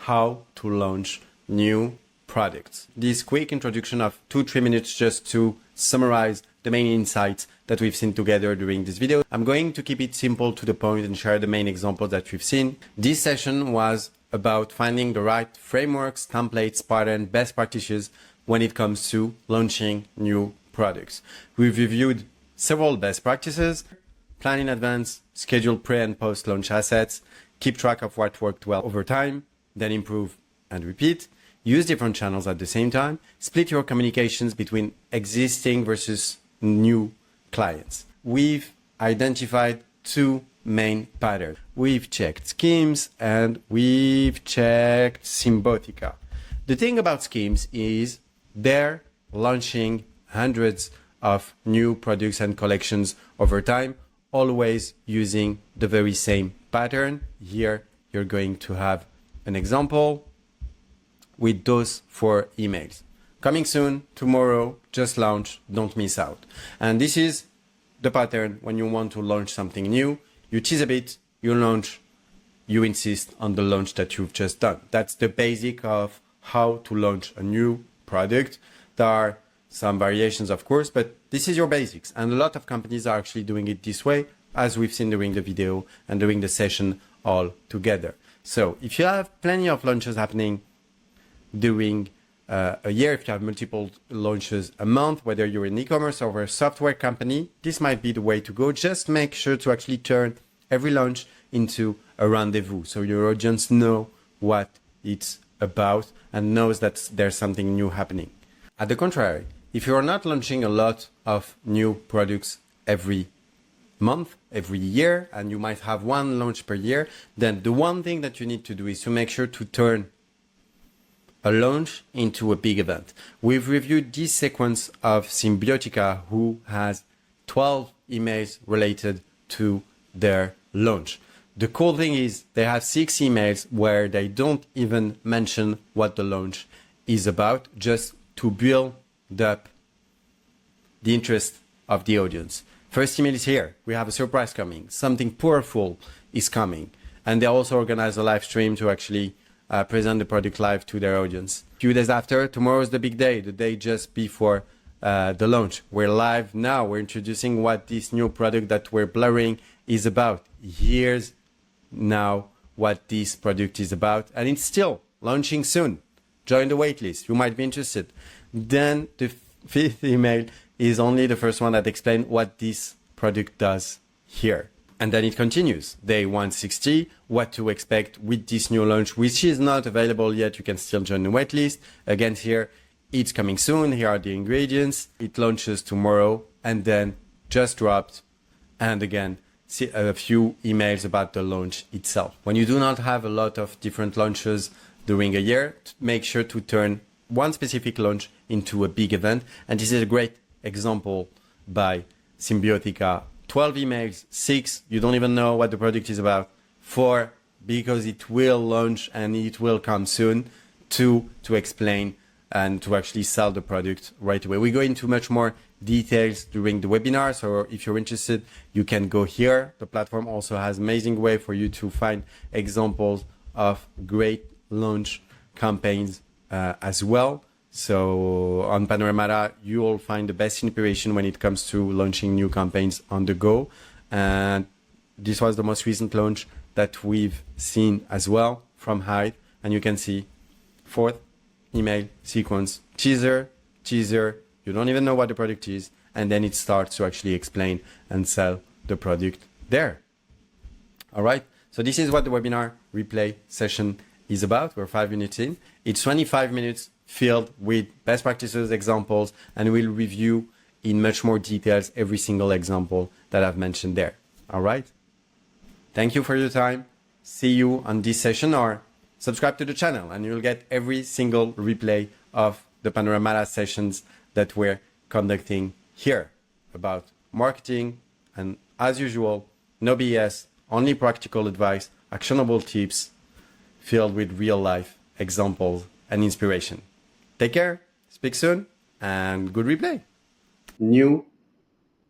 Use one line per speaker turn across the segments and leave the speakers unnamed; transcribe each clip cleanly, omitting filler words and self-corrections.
how to launch new products. This quick introduction of 2-3 minutes just to summarize the main insights that we've seen together during this video. I'm going to keep it simple to the point and share the main examples that we've seen. This session was about finding the right frameworks, templates, patterns, best practices when it comes to launching new products. We've reviewed several best practices: plan in advance, schedule pre and post launch assets, keep track of what worked well over time, then improve and repeat, use different channels at the same time, split your communications between existing versus new clients. We've identified two main patterns. We've checked Skims and we've checked Cymbiotica. The thing about Skims is they're launching hundreds of new products and collections over time, always using the very same pattern. Here you're going to have an example with those 4 emails. Coming soon, tomorrow, just launch, don't miss out. And this is the pattern when you want to launch something new. You tease a bit, you launch, you insist on the launch that you've just done. That's the basic of how to launch a new product. There are some variations, of course, but this is your basics. And a lot of companies are actually doing it this way, as we've seen during the video and during the session all together. So if you have plenty of launches happening during a year, if you have multiple launches a month, whether you're in e-commerce or a software company, this might be the way to go. Just make sure to actually turn every launch into a rendezvous, so your audience know what it's about and knows that there's something new happening. At the contrary, if you're not launching a lot of new products every month, every year, and you might have one launch per year, then the one thing that you need to do is to make sure to turn a launch into a big event. We've reviewed this sequence of Cymbiotica, who has 12 emails related to their launch. The cool thing is they have 6 emails where they don't even mention what the launch is about, just to build up the interest of the audience. First email is here. We have a surprise coming. Something powerful is coming. And they also organize a live stream to actually present the product live to their audience. A few days after, tomorrow is the big day, the day just before the launch. We're live now. We're introducing what this new product that we're blurring is about. Here's now what this product is about. And it's still launching soon. Join the waitlist. You might be interested. Then the 5th email is only the first one that explains what this product does here. And then it continues. Day 160, what to expect with this new launch, which is not available yet. You can still join the waitlist. Again, here, it's coming soon. Here are the ingredients. It launches tomorrow and then just dropped. And again, see a few emails about the launch itself. When you do not have a lot of different launches during a year, make sure to turn one specific launch into a big event. And this is a great example by Cymbiotica. 12 emails, 6, you don't even know what the product is about. 4, because it will launch and it will come soon. 2, to explain and to actually sell the product right away. We go into much more details during the webinar, so if you're interested, you can go here. The platform also has amazing way for you to find examples of great launch campaigns as well. So on Panoramata, you will find the best inspiration when it comes to launching new campaigns on the go. And this was the most recent launch that we've seen as well from Hyde. And you can see 4th email sequence, teaser, you don't even know what the product is. And then it starts to actually explain and sell the product there. All right. So this is what the webinar replay session is about. We're 5 minutes in. It's 25 minutes filled with best practices, examples, and we'll review in much more details every single example that I've mentioned there. All right. Thank you for your time. See you on this session, or subscribe to the channel and you'll get every single replay of the Panoramata sessions that we're conducting here about marketing. And as usual, no BS, only practical advice, actionable tips filled with real life examples and inspiration. Take care, speak soon, and good replay. New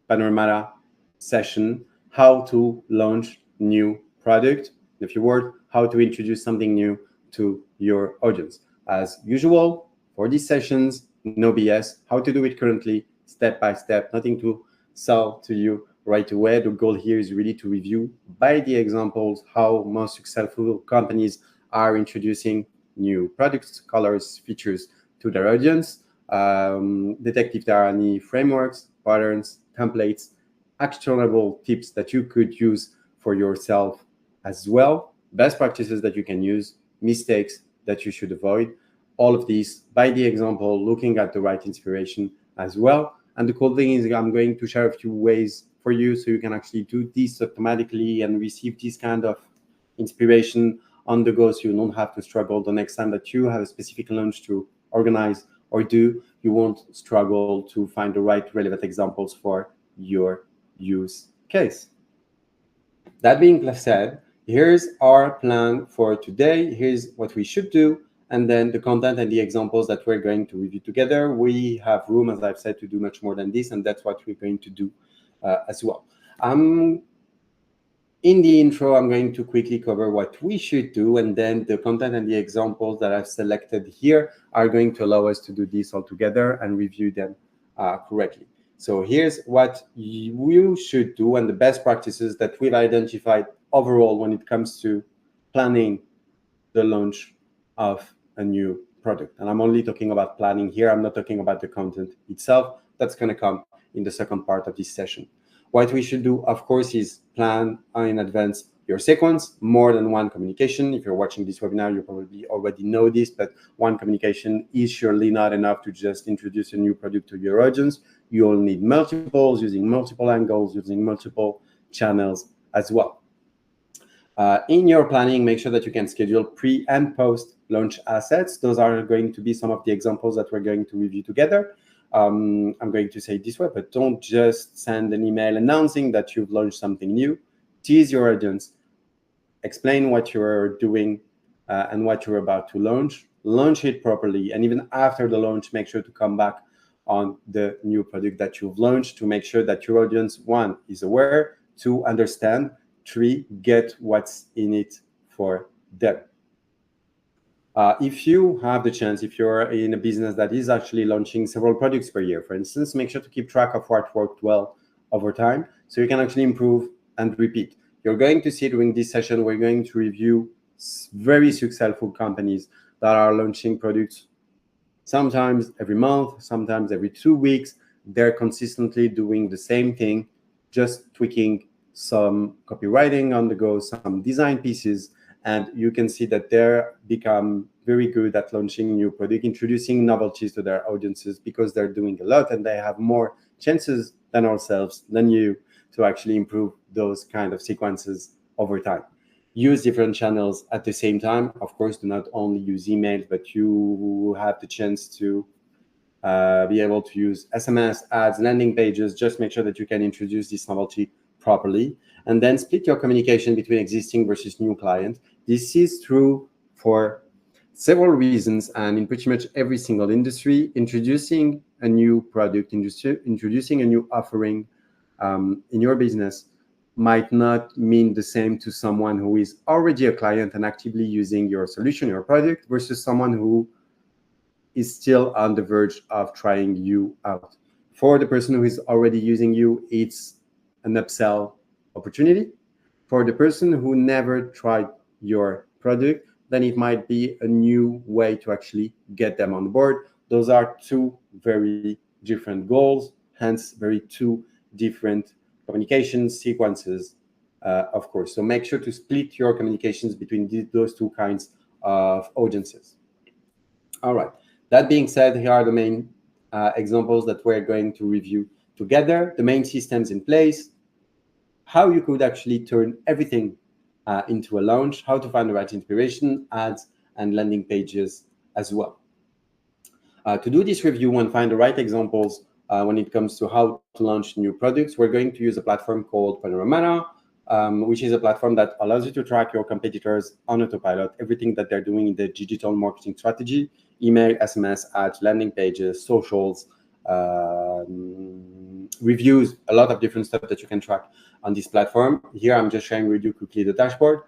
Panoramata session, how to launch new product. In a few words, how to introduce something new to your audience. As usual, for these sessions, no BS, how to do it currently, step by step, nothing to sell to you right away. The goal here is really to review by the examples how most successful companies are introducing new products, colors, features to their audience, detect if there are any frameworks, patterns, templates, actionable tips that you could use for yourself as well, best practices that you can use, mistakes that you should avoid, all of these by the example, looking at the right inspiration as well. And the cool thing is I'm going to share a few ways for you so you can actually do this automatically and receive this kind of inspiration on the go, so you don't have to struggle the next time that you have a specific launch to organize or do. You won't struggle to find the right relevant examples for your use case. That being said, here's our plan for today. Here's what we should do, and then the content and the examples that we're going to review together. We have room, as I've said, to do much more than this, and that's what we're going to do as well. In the intro, I'm going to quickly cover what we should do, and then the content and the examples that I've selected here are going to allow us to do this all together and review them correctly. So here's what you should do and the best practices that we've identified overall when it comes to planning the launch of a new product. And I'm only talking about planning here. I'm not talking about the content itself. That's going to come in the second part of this session. What we should do, of course, is plan in advance your sequence, more than one communication. If you're watching this webinar, you probably already know this, but one communication is surely not enough to just introduce a new product to your audience. You will need multiples, using multiple angles, using multiple channels as well. In your planning, make sure that you can schedule pre and post launch assets. Those are going to be some of the examples that we're going to review together. I'm going to say it this way, but don't just send an email announcing that you've launched something new. Tease your audience, explain what you're doing and what you're about to launch it properly. And even after the launch, make sure to come back on the new product that you've launched to make sure that your audience, one, is aware, two, understand, three, get what's in it for them. If you have the chance, if you're in a business that is actually launching several products per year, for instance, make sure to keep track of what worked well over time so you can actually improve and repeat. You're going to see during this session, we're going to review very successful companies that are launching products sometimes every month, sometimes every 2 weeks. They're consistently doing the same thing, just tweaking some copywriting on the go, some design pieces, and you can see that they're become very good at launching new product, introducing novelties to their audiences because they're doing a lot and they have more chances than ourselves, than you, to actually improve those kind of sequences over time. Use different channels at the same time. Of course, do not only use emails, but you have the chance to be able to use SMS, ads, landing pages. Just make sure that you can introduce this novelty properly, and then split your communication between existing versus new clients. This is true for several reasons, and in pretty much every single industry. Introducing a new product, introducing a new offering in your business might not mean the same to someone who is already a client and actively using your solution, your product, versus someone who is still on the verge of trying you out. For the person who is already using you, it's an upsell opportunity. For the person who never tried your product, then it might be a new way to actually get them on board. Those are two very different goals, hence very two different communication sequences, of course. So make sure to split your communications between those two kinds of audiences. All right. That being said, here are the main examples that we're going to review together, the main systems in place, how you could actually turn everything into a launch, how to find the right inspiration, ads, and landing pages as well. To do this review and find the right examples when it comes to how to launch new products, we're going to use a platform called Panoramata, which is a platform that allows you to track your competitors on autopilot, everything that they're doing in the digital marketing strategy, email, SMS, ads, landing pages, socials, reviews, a lot of different stuff that you can track on this platform. Here, I'm just sharing with you quickly the dashboard.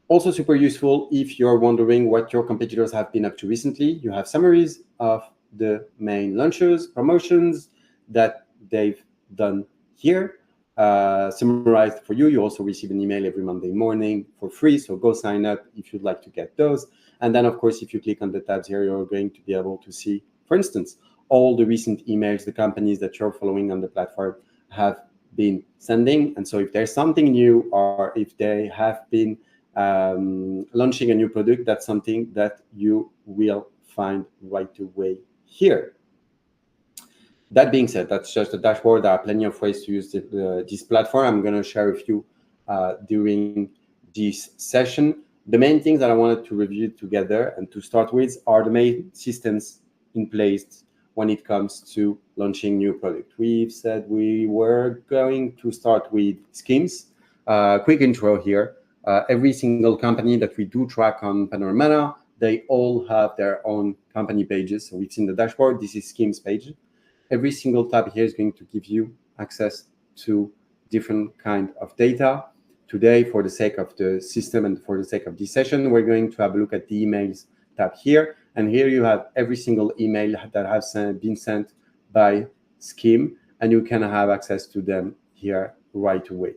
Also super useful if you're wondering what your competitors have been up to recently. You have summaries of the main launches, promotions that they've done here, summarized for you. You also receive an email every Monday morning for free, so go sign up if you'd like to get those. And then, of course, if you click on the tabs here, you're going to be able to see, for instance, all the recent emails the companies that you're following on the platform have been sending. And so if there's something new, or if they have been launching a new product, that's something that you will find right away here. That being said, that's just a dashboard. There are plenty of ways to use this platform. I'm going to share a few during this session. The main things that I wanted to review together and to start with are the main systems in place when it comes to launching new product. We've said we were going to start with Skims. Quick intro here. Every single company that we do track on Panoramata, they all have their own company pages. So we've seen the dashboard. This is Skims page. Every single tab here is going to give you access to different kind of data. Today, for the sake of the system and for the sake of this session, we're going to have a look at the emails tab here. And here you have every single email that has been sent by Skim, and you can have access to them here right away.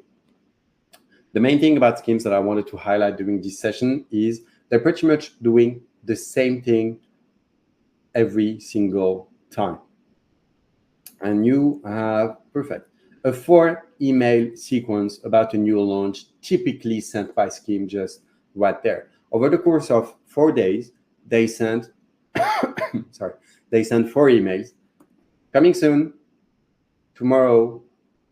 The main thing about Skims that I wanted to highlight during this session is they're pretty much doing the same thing every single time. And you have, perfect, a 4-email sequence about a new launch typically sent by Skim just right there. Over the course of 4 days, they sent, they sent 4 emails. Coming soon, tomorrow,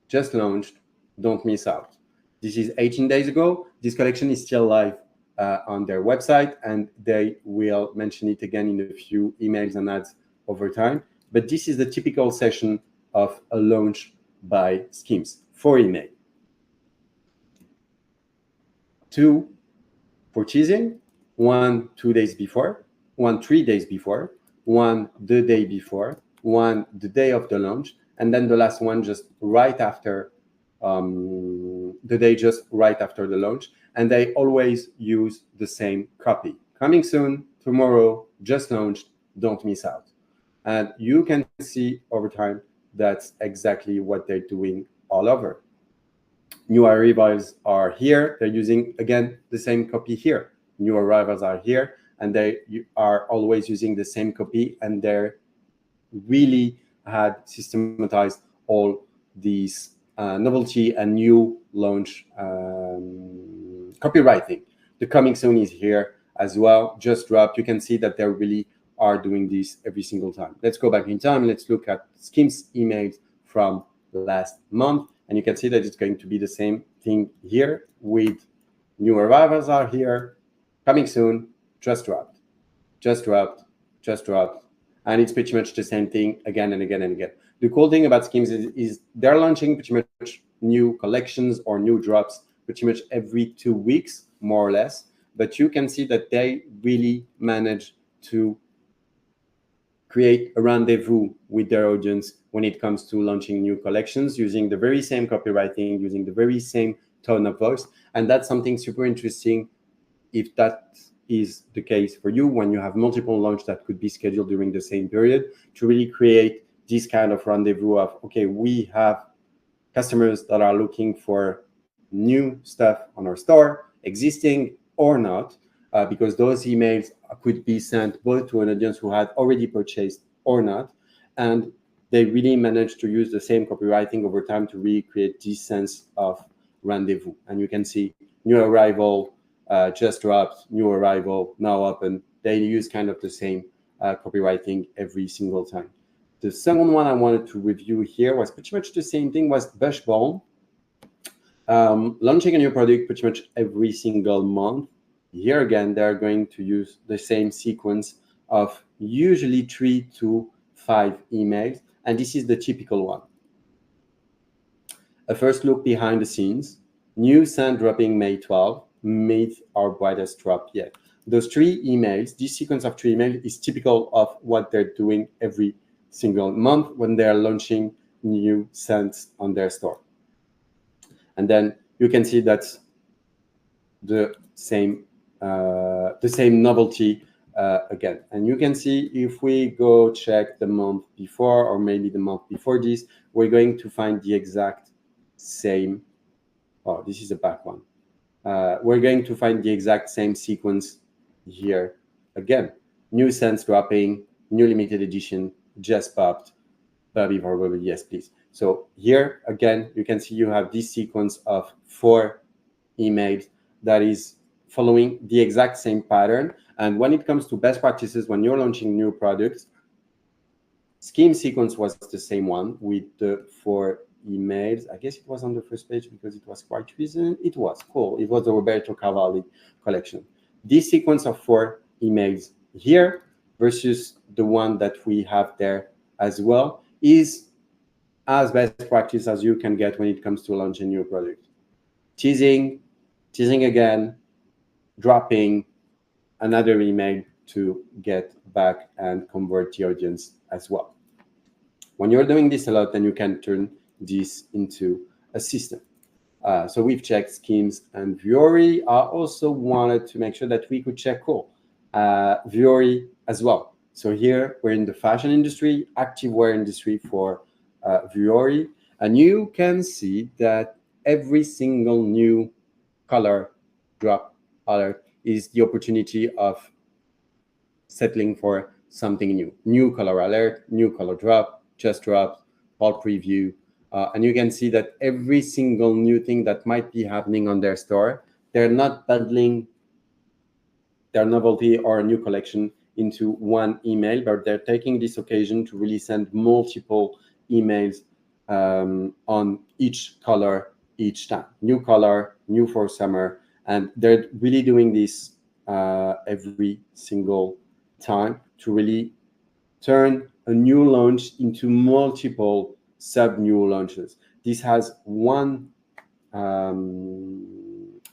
just launched, don't miss out. This is 18 days ago. This collection is still live on their website, and they will mention it again in a few emails and ads over time. But this is the typical session of a launch by Skims. 4 email. 2 for teasing, 1 2 days before, 1 3 days before, 1 the day before, 1 the day of the launch, and then the last one just right after the day just right after the launch. And they always use the same copy. Coming soon, tomorrow, just launched, don't miss out. And you can see over time that's exactly what they're doing all over. New arrivals are here. They're using, again, the same copy here. New arrivals are here, and they are always using the same copy, and they're really had systematized all these novelty and new launch copywriting. The coming soon is here as well, just dropped. You can see that they really are doing this every single time. Let's go back in time. Let's look at Skims emails from last month, and you can see that it's going to be the same thing here with new arrivals are here, coming soon, just dropped, just dropped, just dropped. And it's pretty much the same thing again and again and again. The cool thing about Skims is they're launching pretty much new collections or new drops pretty much every 2 weeks, more or less. But you can see that they really manage to create a rendezvous with their audience when it comes to launching new collections, using the very same copywriting, using the very same tone of voice. And that's something super interesting if that is the case for you, when you have multiple launches that could be scheduled during the same period, to really create this kind of rendezvous of, okay, we have customers that are looking for new stuff on our store, existing or not, because those emails could be sent both to an audience who had already purchased or not. And they really managed to use the same copywriting over time to really create this sense of rendezvous. And you can see new arrival, just dropped, new arrival, now open. They use kind of the same copywriting every single time. The second one I wanted to review here was pretty much the same thing, was Bushbalm. Launching a new product pretty much every single month. Here again, they're going to use the same sequence of usually 3 to 5 emails. And this is the typical one. A first look behind the scenes. New scent dropping May 12. Made our brightest drop yet. Those 3 emails, this sequence of 3 emails is typical of what they're doing every single month when they're launching new scents on their store. And then you can see that the same the same novelty again. And you can see if we go check the month before, or maybe the month before this, we're going to find the exact same. Oh, this is a back one. We're going to find the exact same sequence here again. New scents dropping, new limited edition, just popped, Bobby for Bobby, yes, please. So here again, you can see you have this sequence of 4 emails that is following the exact same pattern. And when it comes to best practices, when you're launching new products, Skims sequence was the same one with the 4 emails. I guess it was on the first page because it was quite recent. It was cool. It was the Roberto Cavalli collection. This sequence of 4 emails here versus the one that we have there as well is as best practice as you can get when it comes to launching new product. Teasing again, dropping another email to get back and convert the audience as well. When you're doing this a lot, then you can turn this into a system. So we've checked Skims and Vuori. I also wanted to make sure that we could check Vuori as well. So here we're in the fashion industry, activewear industry for Vuori, and you can see that every single new color drop alert is the opportunity of settling for something new. New color alert, new color drop, just dropped, all preview. And you can see that every single new thing that might be happening on their store, they're not bundling their novelty or a new collection into one email, but they're taking this occasion to really send multiple emails on each color each time. New color, new for summer. And they're really doing this every single time to really turn a new launch into multiple sub-new launches. This has one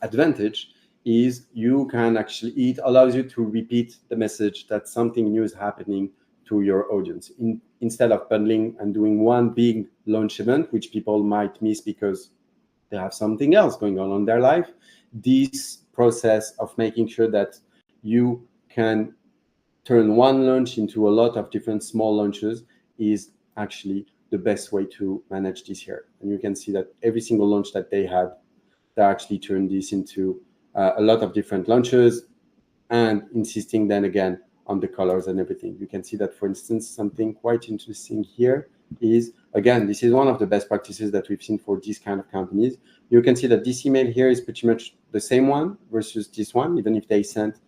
advantage, is you can actually, it allows you to repeat the message that something new is happening to your audience. Instead of bundling and doing one big launch event, which people might miss because they have something else going on in their life, this process of making sure that you can turn one launch into a lot of different small launches is actually the best way to manage this here. And you can see that every single launch that they had, they actually turned this into a lot of different launches, and insisting then again on the colors and everything. You can see that, for instance, something quite interesting here is, again, this is one of the best practices that we've seen for these kind of companies. You can see that this email here is pretty much the same one versus this one, even if they've sent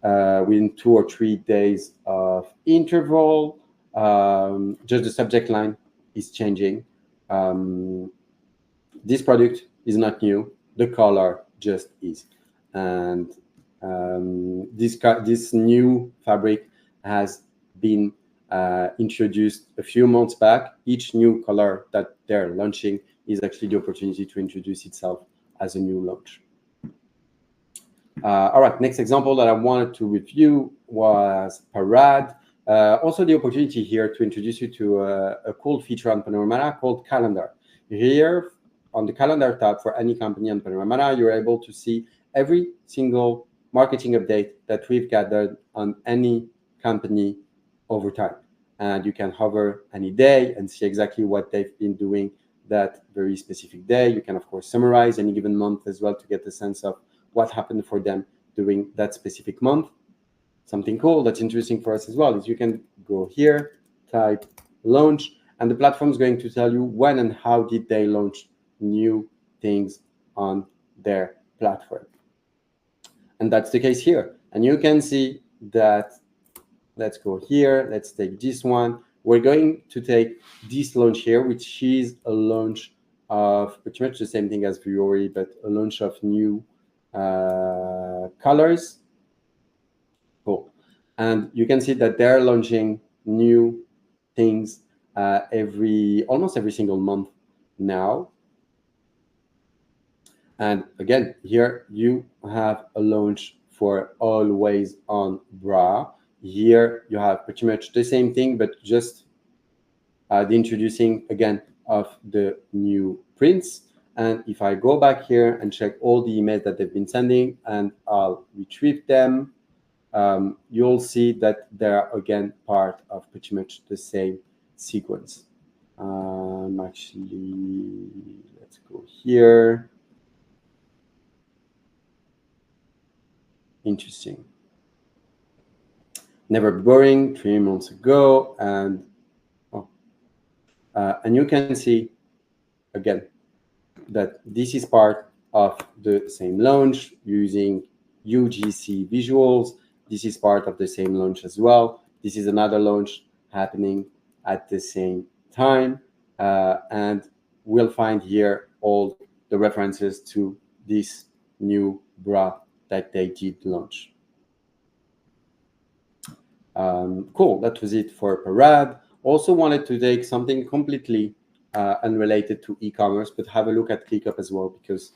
within 2 or 3 days of interval. Just the subject line is changing. This product is not new. The color just is. And this new fabric has been introduced a few months back. Each new color that they're launching is actually the opportunity to introduce itself as a new launch. All right, next example that I wanted to review was Parade. Also the opportunity here to introduce you to a cool feature on Panoramata called Calendar. Here on the Calendar tab for any company on Panoramata, you're able to see every single marketing update that we've gathered on any company over time. And you can hover any day and see exactly what they've been doing that very specific day. You can, of course, summarize any given month as well to get the sense of what happened for them during that specific month. Something cool that's interesting for us as well is you can go here, type launch, and the platform is going to tell you when and how did they launch new things on their platform. And that's the case here. And you can see that, let's go here, let's take this one. We're going to take this launch here, which is a launch of pretty much the same thing as Vuori, but a launch of new colors. Cool. And you can see that they're launching new things almost every single month now. And again, here you have a launch for Always On Bra. Here you have pretty much the same thing, but just the introducing again of the new prints. And if I go back here and check all the emails that they've been sending and I'll retrieve them, you'll see that they're again part of pretty much the same sequence. Actually, let's go here. Interesting. Never Be Boring, 3 months ago, and you can see again that this is part of the same launch using UGC visuals. This is part of the same launch as well. This is another launch happening at the same time, and we'll find here all the references to this new bra that they did launch. Cool, that was it for Parade. Also wanted to take something completely unrelated to e-commerce, but have a look at ClickUp as well, because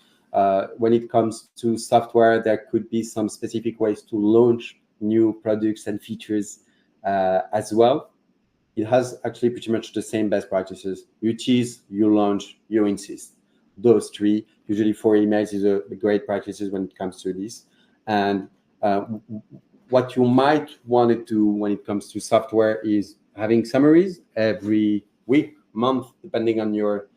when it comes to software, there could be some specific ways to launch new products and features as well. It has actually pretty much the same best practices. You tease, you launch, you insist. Those three, usually 4 emails is a great practices when it comes to this. And what you might want to do when it comes to software is having summaries every week, month, depending on your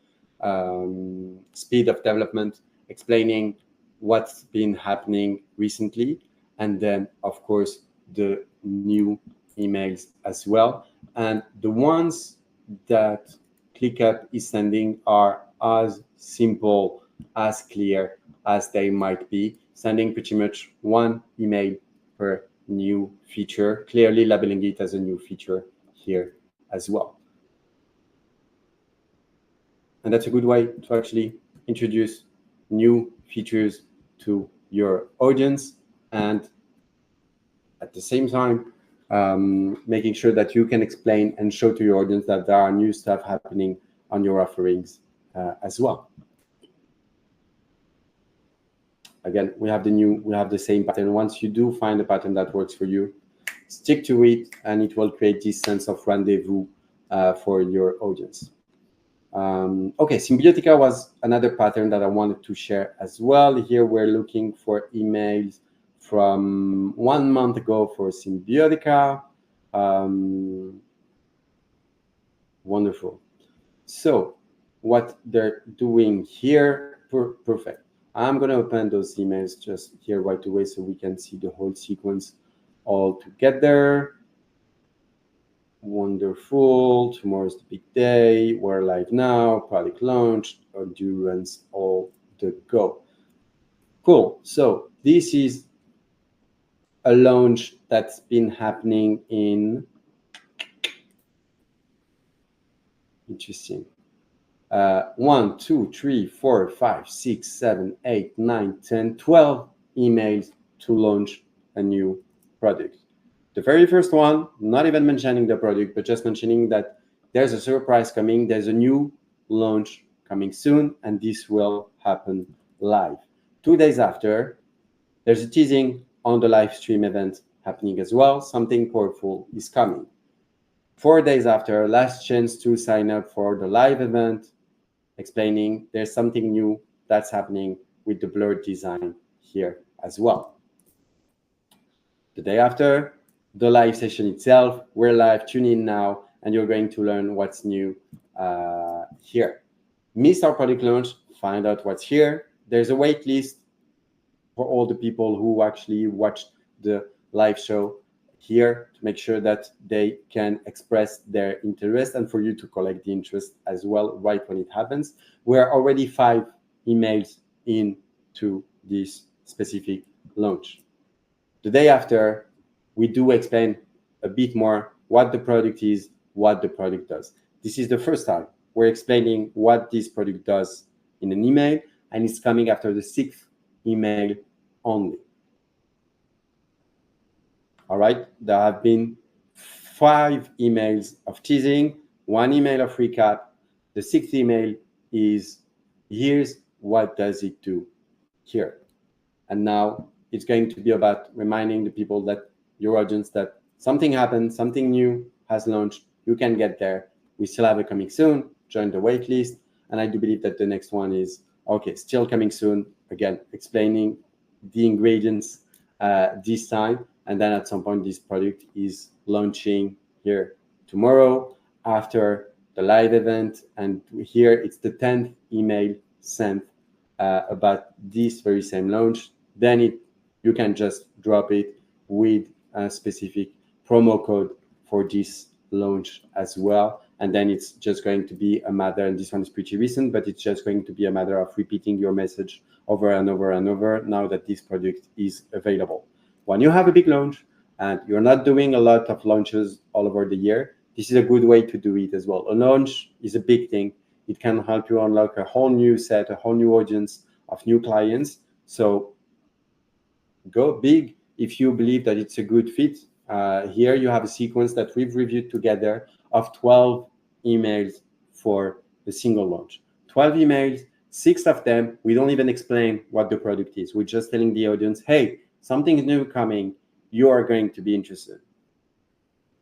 speed of development, explaining what's been happening recently, and then, of course, the new emails as well. And the ones that ClickUp is sending are as simple, as clear as they might be, sending pretty much 1 email per new feature, clearly labeling it as a new feature here as well. And that's a good way to actually introduce new features to your audience, and at the same time, making sure that you can explain and show to your audience that there are new stuff happening on your offerings as well. Again, we have the same pattern. Once you do find a pattern that works for you, stick to it, and it will create this sense of rendezvous for your audience. Okay, Cymbiotica was another pattern that I wanted to share as well. Here we're looking for emails from 1 month ago for Cymbiotica. Wonderful. So what they're doing here, perfect. I'm going to open those emails just here right away so we can see the whole sequence all together. Wonderful. Tomorrow's the big day. We're live now. Product launch, endurance, all the go. Cool. So this is a launch that's been happening in, interesting, 1, 2, 3, 4, 5, 6, 7, 8, 9, 10, 12 emails to launch a new product. The very first one, not even mentioning the product, but just mentioning that there's a surprise coming, there's a new launch coming soon, and this will happen live. 2 days after, there's a teasing on the live stream event happening as well. Something powerful is coming. 4 days after, last chance to sign up for the live event, explaining there's something new that's happening with the blurred design here as well. The day after, the live session itself, we're live, tune in now, and you're going to learn what's new here. Miss our product launch, find out what's here. There's a wait list for all the people who actually watched the live show here to make sure that they can express their interest and for you to collect the interest as well right when it happens. We're already 5 emails into this specific launch. The day after, we do explain a bit more what the product is, what the product does. This is the first time we're explaining what this product does in an email, and it's coming after the 6th email only. All right, there have been 5 emails of teasing, 1 email of recap. The 6th email is, here's what does it do here. And now it's going to be about reminding the people that your audience that something happened, something new has launched, you can get there. We still have it coming soon, join the wait list. And I do believe that the next one is Okay, still coming soon. Again, explaining the ingredients this time. And then at some point, this product is launching here tomorrow after the live event. And here it's the 10th email sent about this very same launch. Then you can just drop it with a specific promo code for this launch as well. And then it's just going to be a matter, and this one is pretty recent, but it's just going to be a matter of repeating your message over and over and over now that this product is available. When you have a big launch and you're not doing a lot of launches all over the year, this is a good way to do it as well. A launch is a big thing. It can help you unlock a whole new set, a whole new audience of new clients. So go big if you believe that it's a good fit. Here you have a sequence that we've reviewed together of 12 emails for a single launch. 12 emails, 6 of them, we don't even explain what the product is. We're just telling the audience, hey, something new coming, you are going to be interested.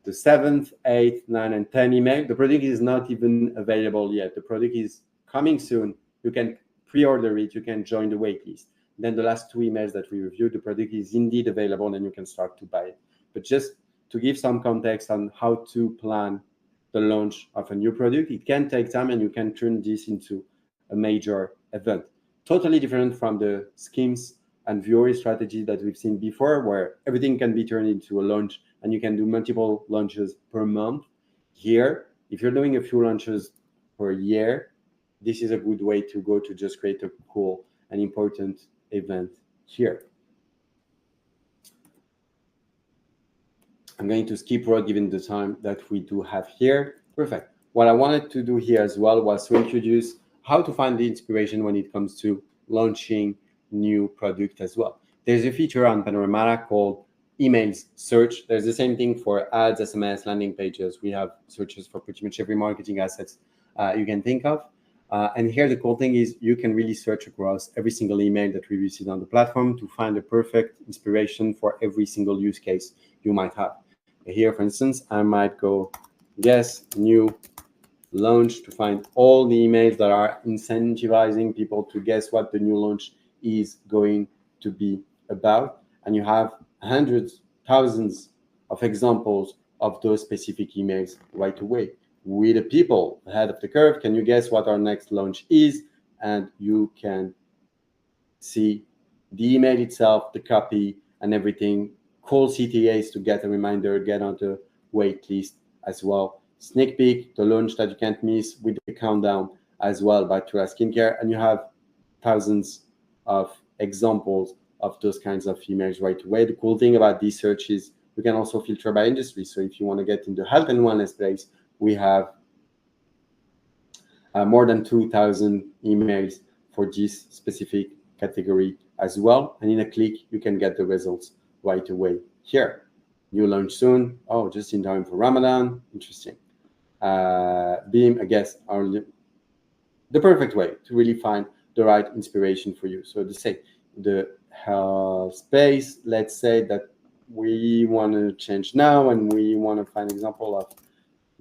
The 7th, 8th, 9th, and 10th email, the product is not even available yet. The product is coming soon. You can pre-order it, you can join the waitlist. Then the last 2 emails that we reviewed, the product is indeed available and you can start to buy it. But just to give some context on how to plan the launch of a new product, it can take time and you can turn this into a major event. Totally different from the Skims and Vuori strategy that we've seen before, where everything can be turned into a launch and you can do multiple launches per month. Here, if you're doing a few launches per year, this is a good way to go to just create a cool and important event here. I'm going to skip road given the time that we do have here. Perfect. What I wanted to do here as well was to introduce how to find the inspiration when it comes to launching new product as well. There's a feature on Panoramata called emails search. There's the same thing for ads, SMS, landing pages. We have searches for pretty much every marketing assets you can think of. And here the cool thing is you can really search across every single email that we receive on the platform to find the perfect inspiration for every single use case you might have. Here, for instance, I might go guess new launch to find all the emails that are incentivizing people to guess what the new launch is going to be about. And you have hundreds, thousands of examples of those specific emails right away. We, the people ahead of the curve, can you guess what our next launch is? And you can see the email itself, the copy, and everything. Call CTAs to get a reminder, get on the wait list as well. Sneak peek, the launch that you can't miss with the countdown as well by Tura Skincare. And you have thousands of examples of those kinds of emails right away. The cool thing about these searches, we can also filter by industry. So if you want to get into health and wellness space, we have more than 2,000 emails for this specific category as well. And in a click, you can get the results right away here. New launch soon. Oh, just in time for Ramadan. Interesting. Beam, I guess, are the perfect way to really find the right inspiration for you. So to say the health space, let's say that we want to change now and we want to find an example of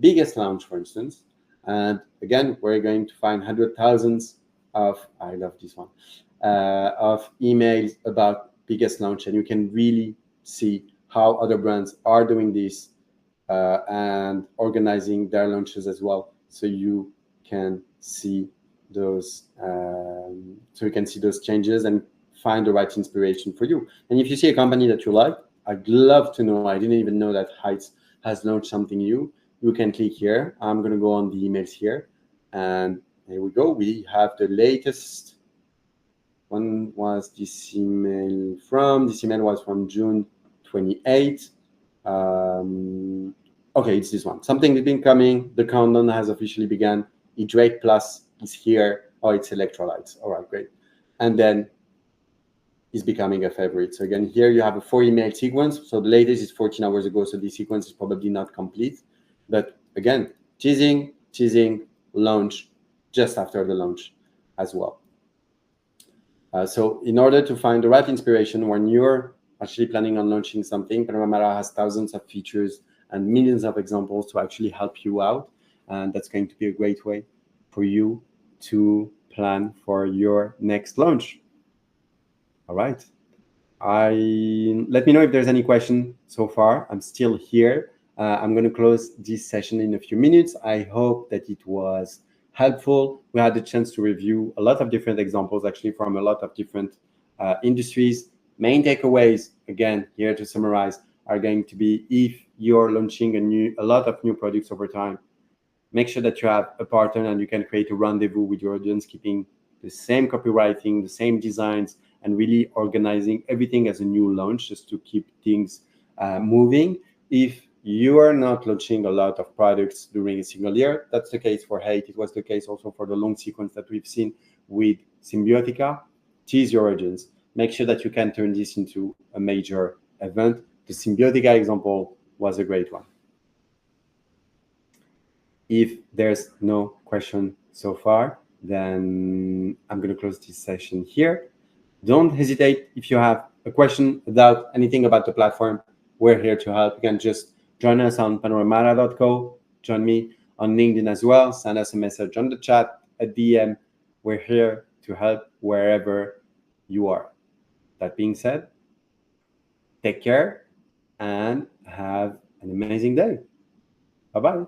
biggest launch, for instance. And again, we're going to find hundred thousands of, I love this one, of emails about biggest launch. And you can really see how other brands are doing this and organizing their launches as well. So you can see those, those changes and find the right inspiration for you. And if you see a company that you like, I'd love to know. I didn't even know that Heights has launched something new. You can click here. I'm going to go on the emails here. And here we go. We have the latest. When was this email from? This email was from June 28th. Okay, it's this one. Something has been coming. The countdown has officially begun. Hydrate Plus is here. Oh, it's electrolytes. All right, great. And then is becoming a favorite. So again, here you have a 4-email sequence. So the latest is 14 hours ago. So this sequence is probably not complete. But again, teasing, launch, just after the launch as well. So in order to find the right inspiration when you're actually planning on launching something, Panoramata has thousands of features and millions of examples to actually help you out. And that's going to be a great way for you to plan for your next launch. All right. Let me know if there's any question so far. I'm still here. I'm going to close this session in a few minutes. I hope that it was helpful. We had the chance to review a lot of different examples, actually, from a lot of different industries. Main takeaways, again, here to summarize, are going to be, if you're launching a lot of new products over time, make sure that you have a partner and you can create a rendezvous with your audience, keeping the same copywriting, the same designs, and really organizing everything as a new launch, just to keep things moving. If you are not launching a lot of products during a single year, that's the case for Hate. It was the case also for the long sequence that we've seen with Cymbiotica. Tease your audience. Make sure that you can turn this into a major event. The Cymbiotica example was a great one. If there's no question so far, then I'm going to close this session here. Don't hesitate if you have a question about anything about the platform. We're here to help. You can just join us on panoramata.co, join me on LinkedIn as well, send us a message on the chat, a DM. We're here to help wherever you are. That being said, take care and have an amazing day. Bye-bye.